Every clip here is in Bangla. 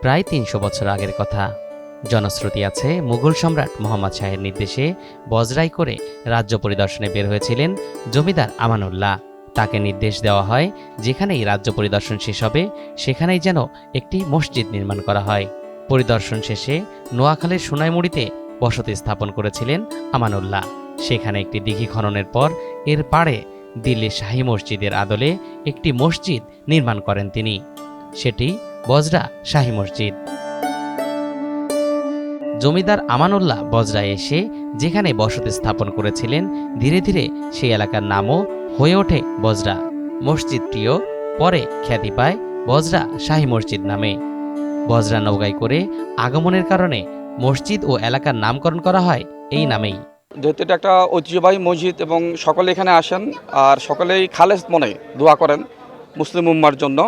প্রায় ৩০০ বছর আগের কথা। জনশ্রুতি আছে মুঘল সম্রাট মোহাম্মদ শাহের নির্দেশে বজরায় করে রাজ্য পরিদর্শনে বের হয়েছিলেন জমিদার আমানউল্লাহ। তাকে নির্দেশ দেওয়া হয় যেখানেই রাজ্য পরিদর্শন শেষ হবে সেখানেই যেন একটি মসজিদ নির্মাণ করা হয়। পরিদর্শন শেষে নোয়াখালীর সোনাইমুড়িতে বসতি স্থাপন করেছিলেন আমানউল্লাহ। সেখানে একটি দিঘি খননের পর এর পাড়ে দিল্লির শাহী মসজিদের আদলে একটি মসজিদ নির্মাণ করেন তিনি। সেটি বজরা শাহী মসজিদ। জমিদার আমানউল্লাহ বজরায় এসে যেখানে বসতি স্থাপন করেছিলেন ধীরে ধীরে সেই এলাকার নামও হয়ে ওঠে বজরা। মসজিদটিও পরে খ্যাতি পায় বজরা শাহী মসজিদ নামে। বজরা নৌকায় করে আগমনের কারণে মসজিদ ও এলাকার নামকরণ করা হয় এই নামেই। যেহেতু এটা একটা ঐতিহ্যবাহী মসজিদ এবং সকলে এখানে আসেন আর সকলেই খালেস মনে দোয়া করেন মুসলিম উম্মার জন্য,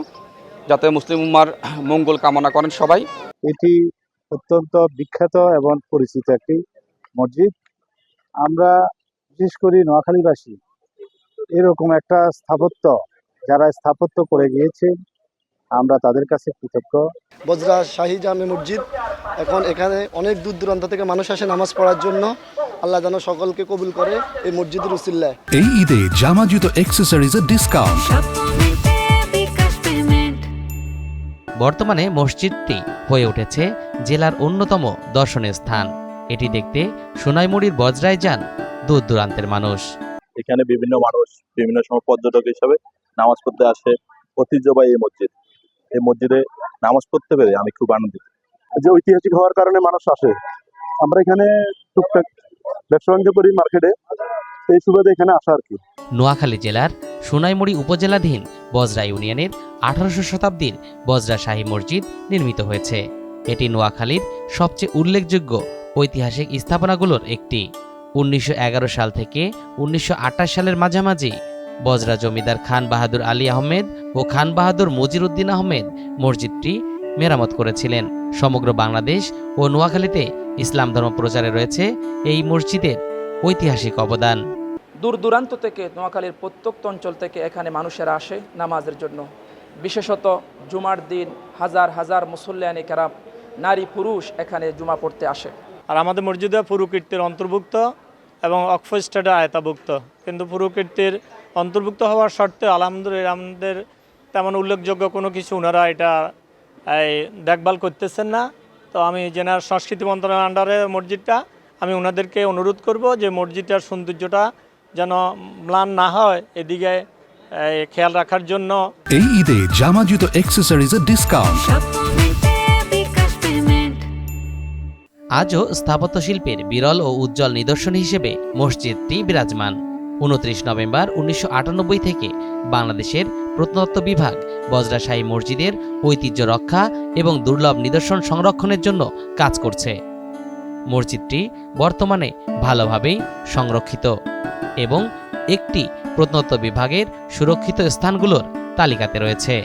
যাতে মুসলিম উম্মার মঙ্গল কামনা করেন সবাই। এটি অত্যন্ত বিখ্যাত এবং পরিচিত একটি মসজিদ। আমরা বিশেষ করে নোয়াখালীবাসী এরকম একটা স্থাপত্য যারা স্থাপত্য করে গিয়েছে আমরা তাদের কাছে কৃতজ্ঞ। বজরা শাহী জামে মসজিদ, এখন এখানে অনেক দূর দূরান্ত থেকে মানুষ আসে নামাজ পড়ার জন্য। আল্লাহ যেন সকলকে কবুল করে এই মসজিদের উসিলায়। এই ঈদে জামা জুতো অ্যাক্সেসরিজের ডিসকাউন্ট। বর্তমানে মসজিদটি হয়ে উঠেছে জেলার অন্যতম দর্শনীয় স্থান। এটি দেখতে সোনাইমুড়ির বজরায় যান দূর দূরান্তের মানুষ। এখানে বিভিন্ন মানুষ বিভিন্ন সময় পর্যটক হিসাবে নামাজ পড়তে আসে। ঐতিহ্যবাহী এই মসজিদ, এই মসজিদে নামাজ পড়তে পেরে আমি খুব আনন্দিত। যে ঐতিহাসিক হওয়ার কারণে মানুষ আসে। আমরা এখানে টুকটাক ব্যবসা বাণিজ্য করি মার্কেটে, এই সুবাদে এখানে আসা আর কি। নোয়াখালী জেলার সোনাইমুড়ি উপজেলাধীন বজরা ইউনিয়নের 1800 শতাব্দীর বজরা শাহী মসজিদ নির্মিত হয়েছে। এটি নোয়াখালীর সবচেয়ে উল্লেখযোগ্য ঐতিহাসিক স্থাপনাগুলোর একটি। 1911 সাল থেকে 1928 সালের মাঝামাঝি বজরা জমিদার খান বাহাদুর আলী আহমেদ ও খান বাহাদুর মজির উদ্দিন আহমেদ মসজিদটি মেরামত করেছিলেন। সমগ্র বাংলাদেশ ও নোয়াখালীতে ইসলাম ধর্ম প্রচারে রয়েছে এই মসজিদের ঐতিহাসিক অবদান। দূর দূরান্ত থেকে নোয়াখালীর প্রত্যন্ত অঞ্চল থেকে এখানে মানুষেরা আসে নামাজের জন্য। বিশেষত জুমার দিন হাজার হাজার মুসল্লিয়ানে কেরাম নারী পুরুষ এখানে জুমা পড়তে আসে। আর আমাদের মসজিদে পুরুকীর্তির অন্তর্ভুক্ত এবং অক্ষ স্টেটে আয়তাভুক্ত, কিন্তু পুরুকীর্তির অন্তর্ভুক্ত হওয়ার শর্তে আলহামদুলিল্লাহ আমাদের তেমন উল্লেখযোগ্য কোনো কিছু ওনারা এটা দেখভাল করতেছেন না। তো আমি জেনারেল সংস্কৃতি মন্ত্রণালয়ের আন্ডারে মসজিদটা, আমি ওনাদেরকে অনুরোধ করব যে মসজিদটার সৌন্দর্যটা যেন ম্লান না হয় এদিকে খেয়াল রাখার জন্য। এই ঈদে জামা জুতো অ্যাক্সেসরিজের ডিসকাউন্ট। আজও স্থাপত্য শিল্পের বিরল ও উজ্জ্বল নিদর্শন হিসেবে মসজিদটি বিরাজমান। 29 নভেম্বর 1998 থেকে বাংলাদেশের প্রত্নতত্ত্ব বিভাগ বজরা শাহী মসজিদের ঐতিহ্য রক্ষা এবং দুর্লভ নিদর্শন সংরক্ষণের জন্য কাজ করছে। মসজিদটি বর্তমানে ভালোভাবেই সংরক্ষিত এবং একটি প্রত্নতত্ত্ব বিভাগের সুরক্ষিত স্থানগুলোর তালিকাতে রয়েছে।